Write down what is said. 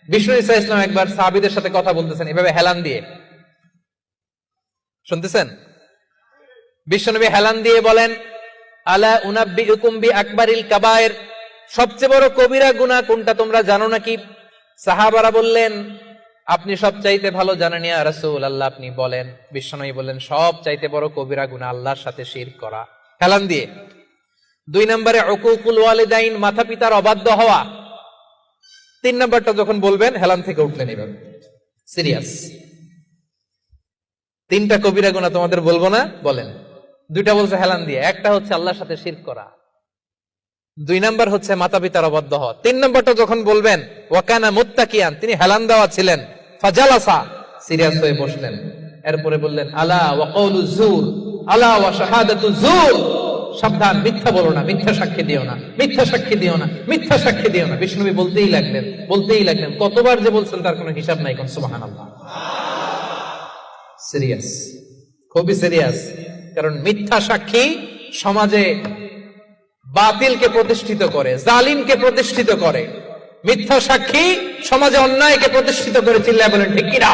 বিষ্ণু ইসা ইসলাম একবার সাহাবীদের সাথে কথা বলতেছেন এভাবে হেলান দিয়ে, শুনতেছেন? বিশ্বনবী হেলান দিয়ে বলেন, আলা উনাব্বিউকুম বিআকবারিল কাবায়ের, সবচেয়ে বড় কবিরা গুনাহ কোনটা তোমরা জানো নাকি? সাহাবারা বললেন, আপনি সবচাইতে ভালো জানেন ইয়া রাসূলুল্লাহ, আপনি বলেন। বিশ্বনবী বললেন, সবচাইতে বড় কবিরা গুনাহ আল্লাহর সাথে শিরক করা, হেলান দিয়ে। 2 নম্বরে উকুকুল ওয়ালিদাইন, মাতা পিতার অবাধ্য হওয়া। 3 নম্বরটা যখন বলবেন হেলান থেকে উঠলেন এভাবে, সিরিয়াস। 3টা কবিরা গুনাহ তোমাদের বলবো না, বলেন। 2টা বলছে হেলান দিয়ে, একটা হচ্ছে আল্লাহর সাথে শিরক করা, 2 নাম্বার হচ্ছে মাতা পিতার অবাধ্য হওয়া। 3 নম্বরটা যখন বলবেন, ওয়াকানা মুত্তাকিয়ান, তিনি হেলান দেওয়া ছিলেন, ফাজালাসা, সিরিয়াস হয়ে বসলেন। এরপরে বললেন, আলা ওয়া কওলু যুর, আলা ওয়া শাহাদাতু যুর, সাবধান, মিথ্যা বলো না, মিথ্যা সাক্ষী দিও না, মিথ্যা সাক্ষী দিও না, মিথ্যা সাক্ষী দিও না। বিষ্ণু নবী বলতেই লাগলেন, কতবার যে বলছেন তার কোনো হিসাব নাই। কোন সুবহানাল্লাহ। সিরিয়াস, খুবই সিরিয়াস। কারণ মিথ্যা সাক্ষী সমাজে বাতিলকে প্রতিষ্ঠিত করে, জালিমকে প্রতিষ্ঠিত করে। মিথ্যা সাক্ষী সমাজে অন্যায়কে প্রতিষ্ঠিত করে। চিল্লায় বলেন ঠিক কিনা?